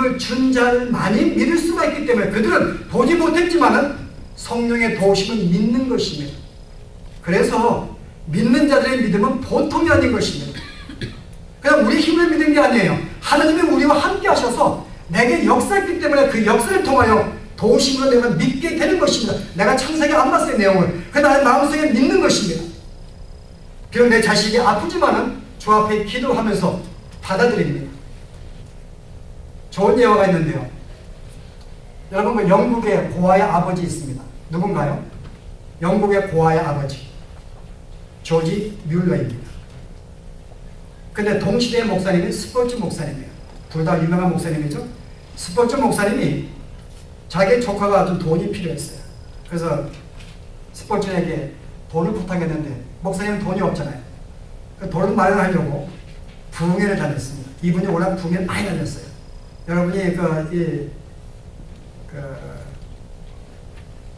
믿음을 준 자만이 믿을 수가 있기 때문에 그들은 보지 못했지만은 성령의 도우심을 믿는 것입니다. 그래서 믿는 자들의 믿음은 보통이 아닌 것입니다. 그냥 우리 힘을 믿는 게 아니에요. 하나님이 우리와 함께 하셔서 내게 역사했기 때문에 그 역사를 통하여 도우심으로 내가 믿게 되는 것입니다. 내가 창세기 안 봤어요, 내용을. 그 나의 마음속에 믿는 것입니다. 비록 내 자식이 아프지만은 주 앞에 기도하면서 받아들입니다. 좋은 예화가 있는데요. 여러분, 그 영국의 고아의 아버지 있습니다. 누군가요? 영국의 고아의 아버지 조지 뮬러입니다. 근데 동시대의 목사님이 스펄전 목사님이에요. 둘 다 유명한 목사님이죠. 스펄전 목사님이 자기 조카가 좀 돈이 필요했어요. 그래서 스펄전에게 돈을 부탁했는데 목사님은 돈이 없잖아요. 그 돈을 마련하려고 부흥회를 다녔습니다. 이분이 워낙 부흥회를 많이 다녔어요. 여러분이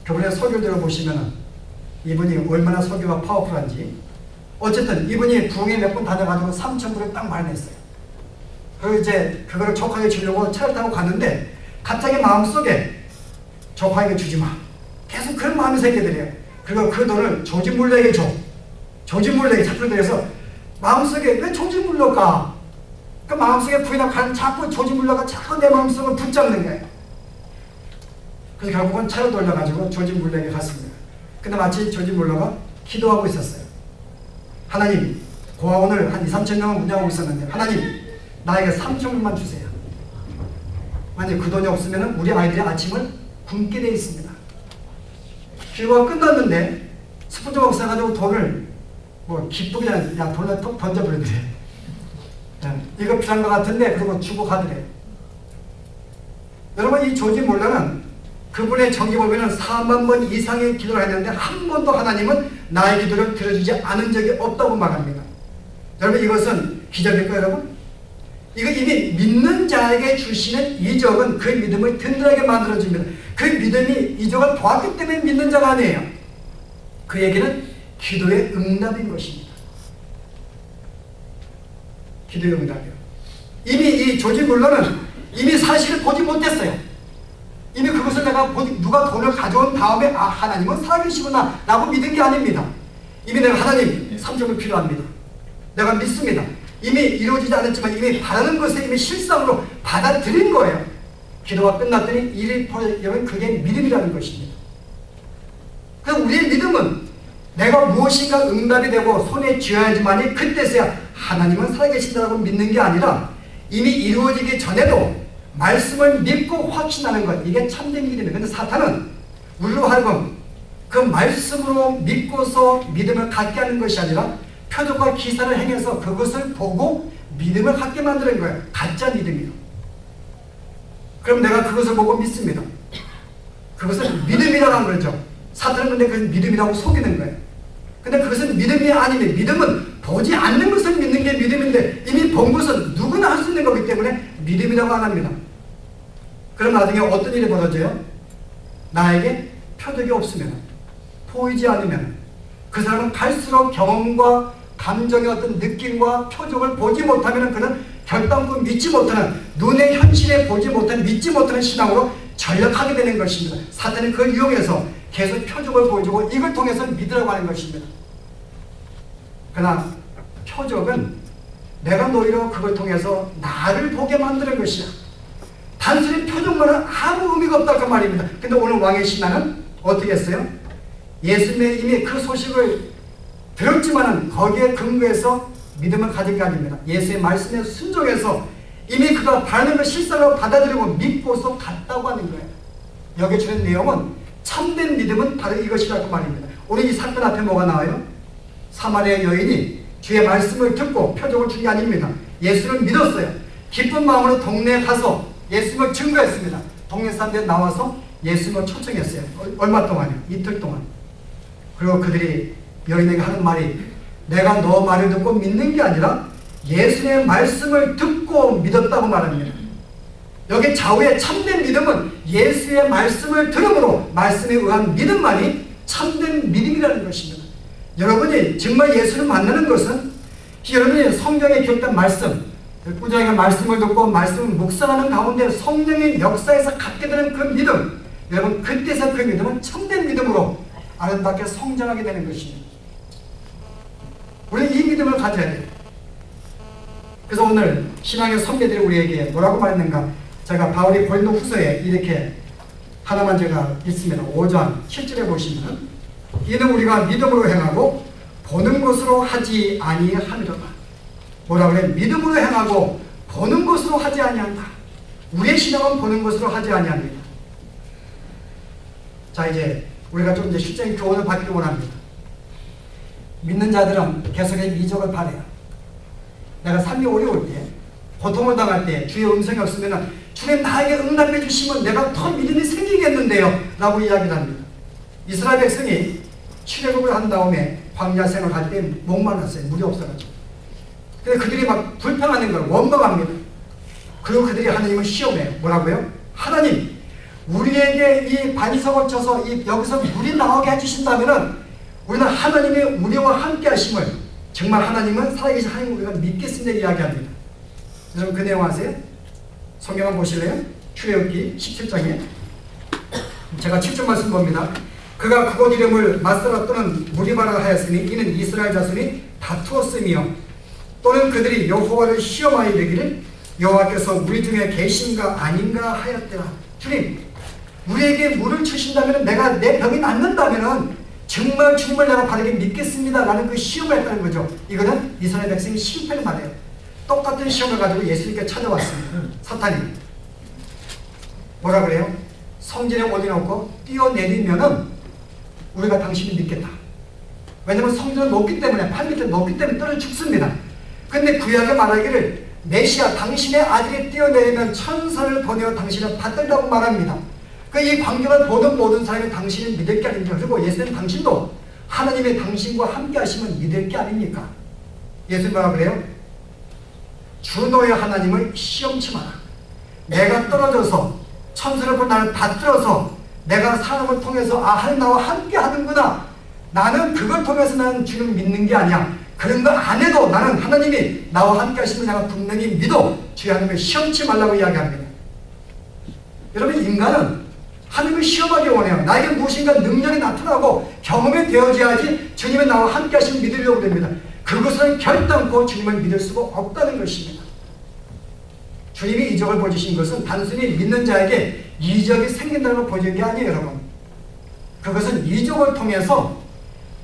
그분의 설교를 들어보시면 이분이 얼마나 설교가 파워풀한지. 어쨌든 이분이 부흥회 몇 번 다녀가지고 3,000불을 딱 마련했어요. 그리고 이제 그거를 조카에게 주려고 차를 타고 갔는데 갑자기 마음속에 조카에게 주지 마. 계속 그런 마음이 생기더래요. 그리고 그 돈을 조지 물러에게 줘. 조지 물러에게 자꾸 들여서 마음속에 왜 조지 물러가? 그 마음속에 부인하고 가는 자꾸 조지 물러가 자꾸 내 마음속을 붙잡는 거예요. 그래서 결국은 차를 돌려가지고 조지 물러에게 갔습니다. 근데 마치 조지 물러가 기도하고 있었어요. 하나님, 고아원을 한 2, 3천 명은 운영하고 있었는데 하나님, 나에게 3,000불만 주세요. 만약 그 돈이 없으면 우리 아이들이 아침을 굶게 돼 있습니다. 기도가 끝났는데 스포츠 목사 가지고 돈을 기쁘게 그냥 돈을 톡 던져버리더래. 이거 필요한 것 같은데 그러고 주고 가더래. 여러분, 이 조지 몰라는 그분의 정기 보면은 4만 번 이상의 기도를 했는데 한 번도 하나님은 나의 기도를 들어주지 않은 적이 없다고 말합니다. 여러분, 이것은 기적일까요, 여러분? 이거 이미 믿는 자에게 주시는 이적은 그 믿음을 든든하게 만들어줍니다. 그 믿음이 이적을 보았기 때문에 믿는 자가 아니에요. 그 얘기는 기도의 응답인 것입니다. 기도의 응답이요. 이미 이 조지 물러는 이미 사실을 보지 못했어요. 이미 그것을 누가 돈을 가져온 다음에 하나님은 살아계시구나 라고 믿은 게 아닙니다. 이미 내가 하나님 3,000불 필요합니다. 내가 믿습니다. 이미 이루어지지 않았지만 이미 바라는 것을 이미 실상으로 받아들인 거예요. 기도가 끝났더니 일이 벌어지면 그게 믿음이라는 것입니다. 그래서 우리의 믿음은 내가 무엇인가 응답이 되고 손에 쥐어야지만이 그때서야 하나님은 살아계신다고 믿는 게 아니라 이미 이루어지기 전에도 말씀을 믿고 확신하는 것, 이게 참된 믿음이에요. 그런데 사탄은 우리로 하여금 그 말씀으로 믿고서 믿음을 갖게 하는 것이 아니라 표적과 기사를 행해서 그것을 보고 믿음을 갖게 만드는 거예요. 가짜 믿음이요. 그럼 내가 그것을 보고 믿습니다. 그것은 믿음이라고 하는 거죠. 사탄은 근데 그것은 믿음이라고 속이는 거예요. 근데 그것은 믿음이 아니면 믿음은 보지 않는 것을 믿는 게 믿음인데 이미 본 것은 누구나 할 수 있는 거기 때문에 믿음이라고 안 합니다. 그럼 나중에 어떤 일이 벌어져요? 나에게 표적이 없으면, 보이지 않으면 그 사람은 갈수록 경험과 감정의 어떤 느낌과 표적을 보지 못하면 그는 결단코 믿지 못하는, 눈의 현실에 보지 못하는, 믿지 못하는 신앙으로 전락하게 되는 것입니다. 사탄은 그걸 이용해서 계속 표적을 보여주고 이걸 통해서 믿으라고 하는 것입니다. 그러나 표적은 내가 너희로 그걸 통해서 나를 보게 만드는 것이야. 단순히 표적만은 아무 의미가 없다 그 말입니다. 근데 오늘 왕의 신하는 어떻게 했어요? 예수님의 이미 그 소식을 들었지만은 거기에 근거해서 믿음을 가진 게 아닙니다. 예수의 말씀에 순종해서 이미 그가 바라는 걸 실상으로 받아들이고 믿고서 갔다고 하는 거예요. 여기에 주는 내용은 참된 믿음은 바로 이것이라고 말입니다. 오늘 이 사건 앞에 뭐가 나와요? 사마리아 여인이 주의 말씀을 듣고 표적을 준 게 아닙니다. 예수를 믿었어요. 기쁜 마음으로 동네에 가서 예수님을 증거했습니다. 동네 사람들이 나와서 예수님을 초청했어요. 얼마 동안이요? 이틀 동안. 그리고 그들이 여인에게 하는 말이 내가 너 말을 듣고 믿는 게 아니라 예수의 말씀을 듣고 믿었다고 말합니다. 여기 좌우의 참된 믿음은 예수의 말씀을 들음으로 말씀에 의한 믿음만이 참된 믿음이라는 것입니다. 여러분이 정말 예수를 만나는 것은 여러분이 성경에 기록된 말씀, 꾸준하게 말씀을 듣고 말씀을 묵상하는 가운데 성령의 역사에서 갖게 되는 그 믿음, 여러분 그때서 그 믿음은 참된 믿음으로 아름답게 성장하게 되는 것입니다. 우리는 이 믿음을 가져야 돼요. 그래서 오늘 신앙의 선배들이 우리에게 뭐라고 말했는가? 제가 바울이 고린도후서에 이렇게 하나만 제가 읽습니다. 5장 7절에 보시면 이는 우리가 믿음으로 행하고 보는 것으로 하지 아니하미로다. 뭐라 그래? 믿음으로 행하고 보는 것으로 하지 아니한다. 우리의 신앙은 보는 것으로 하지 아니합니다. 자, 이제 우리가 좀 이제 실제적인 교훈을 받기를 원합니다. 믿는 자들은 계속해서 이적을 바래요. 내가 삶이 어려울 때, 고통을 당할 때, 주의 음성이 없으면 주님 나에게 응답해 주시면 내가 더 믿음이 생기겠는데요 라고 이야기를 합니다. 이스라엘 백성이 출애굽을 한 다음에 광야 생활할 때 목말랐어요. 물이 없어가지고. 근데 그들이 막 불평하는 걸 원망합니다. 그리고 그들이 하나님을 시험해요. 뭐라고요? 하나님, 우리에게 이 반석을 쳐서 여기서 물이 나오게 해주신다면은 우리는 하나님의 우리와 함께 하심을, 정말 하나님은 살아계신 하나님을 우리가 믿겠습니다 이야기합니다. 여러분 그 내용 아세요? 성경 한번 보실래요? 출애굽기 17장에 제가 7절 말씀 봅니다. 그가 그곳 이름을 마스라 또는 무리바라 하였으니 이는 이스라엘 자손이 다투었으며 또는 그들이 여호와를 시험하여 되기를 여호와께서 우리 중에 계신가 아닌가 하였더라. 주님, 우리에게 물을 주신다면 내가 내 병이 낫는다면 정말 주님을 내가 바르게 믿겠습니다 라는 그 시험을 했다는 거죠. 이거는 이스라엘 백성이 실패를 말해요. 똑같은 시험을 가지고 예수님께 찾아왔습니다. 사탄이 뭐라 그래요? 성전에 올려놓고 뛰어내리면은 우리가 당신을 믿겠다. 왜냐하면 성전은 높기 때문에, 팔 밑에 높기 때문에 떨어져 죽습니다. 근데 구약에 말하기를 메시아 당신의 아들이 뛰어내리면 천사를 보내어 당신을 받들다고 말합니다. 이 광경을 보는 모든 사람이 당신을 믿을 게 아닙니까? 그리고 예수님 당신도 하나님의 당신과 함께 하시면 믿을 게 아닙니까? 예수님 뭐라 그래요? 주 너의 하나님을 시험치 마라. 내가 떨어져서 천사를 보고 나를 받들어서 내가 사람을 통해서 하나님 나와 함께 하는구나. 나는 그걸 통해서 나는 주님 믿는 게 아니야. 그런 거 안 해도 나는 하나님이 나와 함께 하시면 내가 분명히 믿어. 주의 하나님을 시험치 말라고 이야기합니다. 여러분 인간은 하나님을 시험하기 원해요. 나에게 무엇인가 능력이 나타나고 경험이 되어져야지 주님이 나와 함께 하시면 믿으려고 합니다. 그것은 결단코 주님을 믿을 수가 없다는 것입니다. 주님이 이적을 보여주신 것은 단순히 믿는 자에게 이적이 생긴다는 걸 보여준 게 아니에요, 여러분. 그것은 이적을 통해서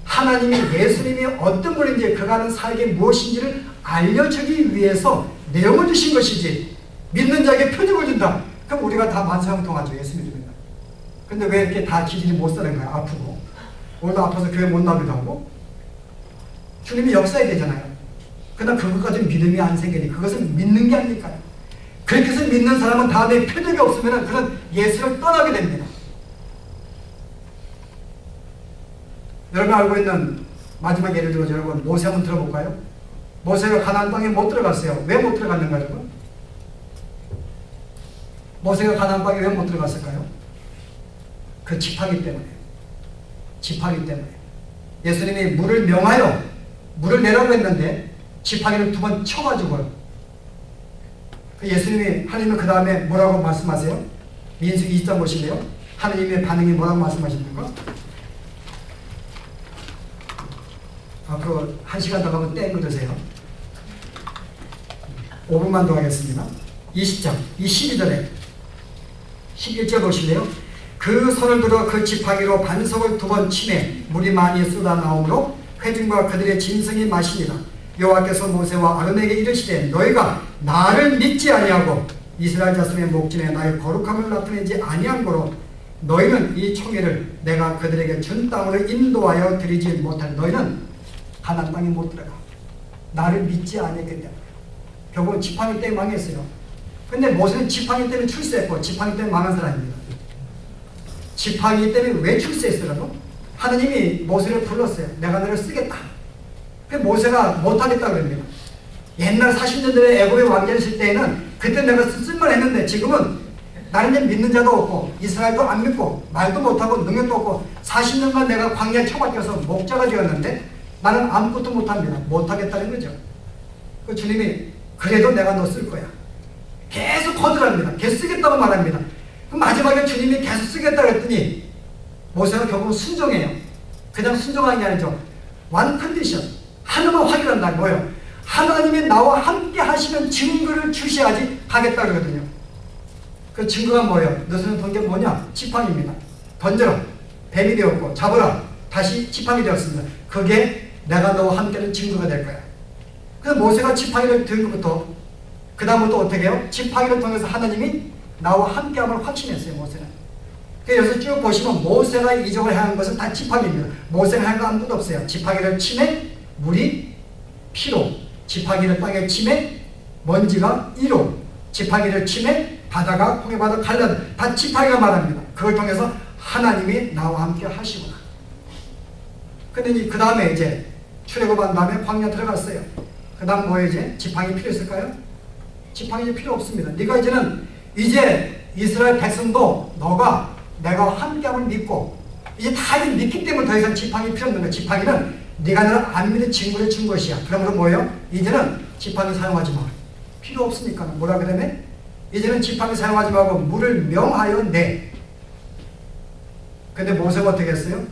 하나님이, 예수님이 어떤 분인지, 그가 하는 사역이 무엇인지를 알려주기 위해서 내용을 주신 것이지, 믿는 자에게 표적을 준다. 그럼 우리가 다 만사형통하죠. 예수 믿습니다. 근데 왜 이렇게 다 기질이 못 사는 거야? 아프고. 오늘도 아파서 교회 못 나오기도 하고. 주님이 역사해야 되잖아요. 그러나 그것까지는 믿음이 안 생기니 그것은 믿는 게 아니니까요. 그렇게 해서 믿는 사람은 다음에 표적이 없으면 그런 예수를 떠나게 됩니다. 여러분 알고 있는 마지막 예를 들어서 여러분 모세 한번 들어볼까요? 모세가 가나안 땅에 못 들어갔어요. 왜 못 들어갔는가 여러분? 모세가 가나안 땅에 왜 못 들어갔을까요? 그 지팡이 때문에. 지팡이 때문에. 예수님이 물을 명하여 물을 내라고 했는데 지팡이를 2번 쳐가지고요. 예수님이, 하나님은 그 다음에 뭐라고 말씀하세요? 민수기 2장 보실래요? 하나님의 반응이 뭐라고 말씀하십니까? 앞으로 1시간 더 가면 땡 거드세요. 5분만 더 하겠습니다. 20장, 12절에 11절 보실래요? 그 손을 들어 그 지팡이로 반석을 2번 치매 물이 많이 쏟아나오므로 회중과 그들의 짐승이 마시니라. 여호와께서 모세와 아론에게 이르시되 너희가 나를 믿지 아니하고 이스라엘 자손의 목전에 나의 거룩함을 나타내지 아니한 거로 너희는 이 총회를 내가 그들에게 준 땅으로 인도하여 드리지 못할 너희는 가나안 땅에 못 들어가. 나를 믿지 아니했기 때문에. 결국은 지팡이 때문에 망했어요. 근데 모세는 지팡이 때문에 출세했고 지팡이 때문에 망한 사람입니다. 지팡이 때문에 왜 출세했어요? 하나님이 모세를 불렀어요. 내가 너를 쓰겠다. 근데 모세가 못하겠다 그럽니다. 옛날 40년 전에 애굽의 왕자를 있을 때에는 그때 내가 쓸만 했는데 지금은 나는 믿는 자도 없고 이스라엘도 안 믿고 말도 못하고 능력도 없고 40년간 내가 광야에 처박혀서 목자가 되었는데 나는 아무것도 못합니다. 못하겠다는 거죠. 그 주님이 그래도 내가 너 쓸 거야. 계속 거절합니다. 계속 쓰겠다고 말합니다. 그럼 마지막에 주님이 계속 쓰겠다 그랬더니 모세가 결국 순종해요. 그냥 순종하는 게 아니죠. one condition. 하나만 확인한다. 뭐예요? 하나님이 나와 함께 하시는 증거를 주셔야지 가겠다 그러거든요. 그 증거가 뭐예요? 너희는 본 게 뭐냐? 지팡이입니다. 던져라. 뱀이 되었고 잡아라. 다시 지팡이 되었습니다. 그게 내가 너와 함께하는 증거가 될 거야. 그래서 모세가 지팡이를 든 것부터 그 다음부터 어떻게 해요? 지팡이를 통해서 하나님이 나와 함께함을 확신했어요. 모세는. 그래서 쭉 보시면 모세가 이적을 행한 것은 다 지팡이입니다. 모세가 한 거 아무것도 없어요. 지팡이를 치매 물이 피로, 지팡이를 땅에 치매 먼지가 이로, 지팡이를 치매 바다가 홍해바다 갈라져. 다 지팡이가 말합니다. 그걸 통해서 하나님이 나와 함께 하시구나. 근데 그 다음에 이제 출애굽한 다음에 광야 들어갔어요. 그 다음 뭐예요? 이제 지팡이 필요 있을까요? 지팡이 이제 필요 없습니다. 네가 이제 이스라엘 백성도 너가 내가 함께함을 믿고 이제 다 믿기 때문에 더 이상 지팡이 필요 없는 거야. 지팡이는 네가 나를 안 믿는 증거를 준 것이야. 그러므로 뭐예요? 이제는 지팡이 사용하지 마. 필요 없으니까. 뭐라 그러네? 이제는 지팡이 사용하지 말고 물을 명하여 내. 근데 모세가 어떻게 했어요?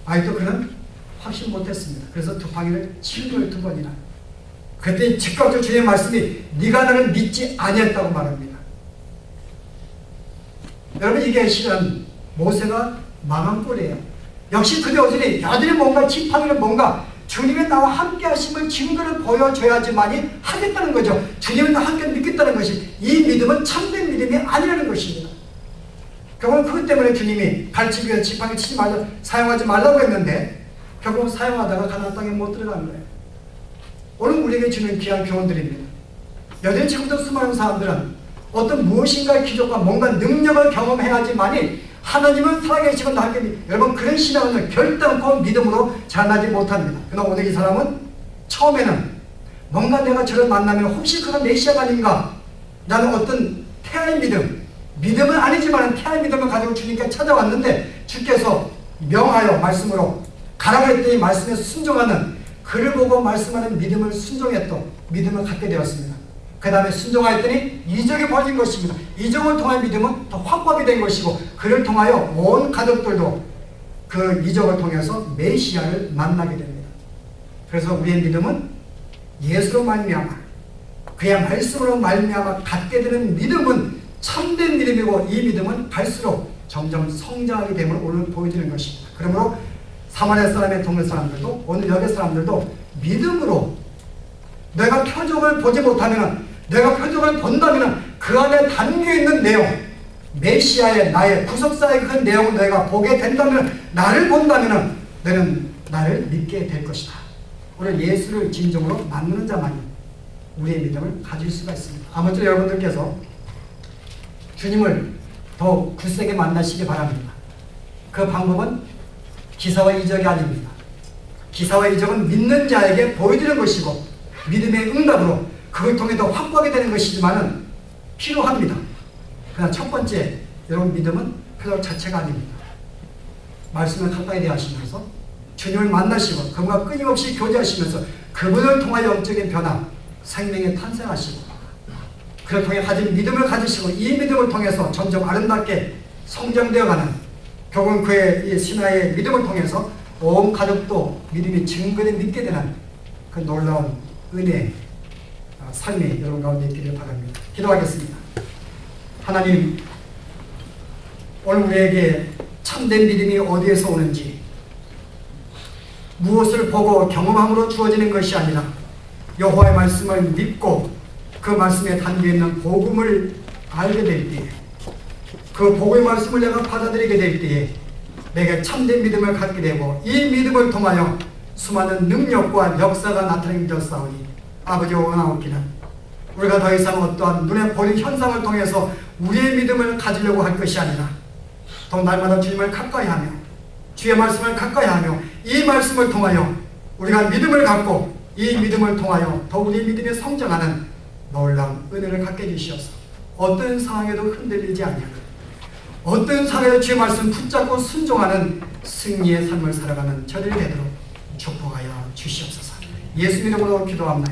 아직도 그는 확신 못했습니다. 그래서 두팡이를 치는 거예요. 2번이나. 그때 즉각적으로 주님의 말씀이 네가 나를 믿지 아니했다고 말합니다. 여러분 이게 실은 모세가 망한 꼴이에요. 역시 그대 어전히 여전히 뭔가 지팡이를 뭔가 주님의 나와 함께 하심을 증거를 보여줘야지만이 하겠다는 거죠. 주님의 나와 함께 믿겠다는 것이 이 믿음은 참된 믿음이 아니라는 것입니다. 결국은 그것 때문에 주님이 가르치기 위해서 지팡이 치지 말라 사용하지 말라고 했는데 결국 사용하다가 가나안 땅에 못 들어가는 거예요. 오늘 우리에게 주는 귀한 교훈들입니다. 여전히 지금도 수많은 사람들은 어떤 무엇인가의 기적과 뭔가 능력을 경험해야지만이 하나님은 살아계시고 나 함께 여러분 그런 신앙은 결단코 믿음으로 자라나지 못합니다. 그러나 오늘 이 사람은 처음에는 뭔가 내가 저를 만나면 혹시 그가 메시아가 아닌가 나는 어떤 태아의 믿음은 아니지만 태아의 믿음을 가지고 주님께 찾아왔는데 주께서 명하여 말씀으로 가라고 했더니 말씀에 순종하는 그를 보고 말씀하는 믿음을 순종했던 믿음을 갖게 되었습니다. 그 다음에 순종하였더니 이적이 벌어진 것입니다. 이적을 통한 믿음은 더 확고하게 된 것이고 그를 통하여 온 가족들도 그 이적을 통해서 메시아를 만나게 됩니다. 그래서 우리의 믿음은 예수로 말미암아 그의 말씀으로 말미암아 갖게 되는 믿음은 참된 믿음이고 이 믿음은 갈수록 점점 성장하게 됨을 오늘 보여주는 것입니다. 그러므로 사마리아 사람의 동네 사람들도 오늘 여기 사람들도 믿음으로 내가 표적을 보지 못하면 내가 표적을 본다면 그 안에 담겨있는 내용 메시아의 나의 구속사의 그 내용을 내가 보게 된다면 나를 본다면 너는 나를 믿게 될 것이다. 오늘 예수를 진정으로 만나는 자만이 우리의 믿음을 가질 수가 있습니다. 아무쪼록 여러분들께서 주님을 더 굳세게 만나시기 바랍니다. 그 방법은 기사와 이적이 아닙니다. 기사와 이적은 믿는 자에게 보여주는 것이고 믿음의 응답으로 그걸 통해 더 확고하게 되는 것이지만은 필요합니다. 그러나 첫 번째 여러분 믿음은 표적 자체가 아닙니다. 말씀을 가까이 대하시면서 주님을 만나시고 그분과 끊임없이 교제하시면서 그분을 통하여 영적인 변화 생명에 탄생하시고 그를 통해 가진 믿음을 가지시고 이 믿음을 통해서 점점 아름답게 성장되어가는 결국은 그의 이 신화의 믿음을 통해서 온 가족도 믿음이 증거를 믿게 되는 그 놀라운 은혜 삶이 여러분 가운데 있기를 바랍니다. 기도하겠습니다. 하나님 오늘 우리에게 참된 믿음이 어디에서 오는지 무엇을 보고 경험함으로 주어지는 것이 아니라 여호와의 말씀을 믿고 그 말씀에 담겨있는 복음을 알게 될 때에 그 복음의 말씀을 내가 받아들이게 될 때에 내게 참된 믿음을 갖게 되고 이 믿음을 통하여 수많은 능력과 역사가 나타나게 되었사오니 아버지 원하옵기는 우리가 더 이상 어떠한 눈에 보이는 현상을 통해서 우리의 믿음을 가지려고 할 것이 아니라 더 날마다 주님을 가까이 하며 주의 말씀을 가까이 하며 이 말씀을 통하여 우리가 믿음을 갖고 이 믿음을 통하여 더 우리의 믿음이 성장하는 놀라운 은혜를 갖게 해주시옵소서. 어떤 상황에도 흔들리지 아니하고 어떤 상황에도 주의 말씀 붙잡고 순종하는 승리의 삶을 살아가는 저를 되도록 축복하여 주시옵소서. 예수 이름으로 기도합니다.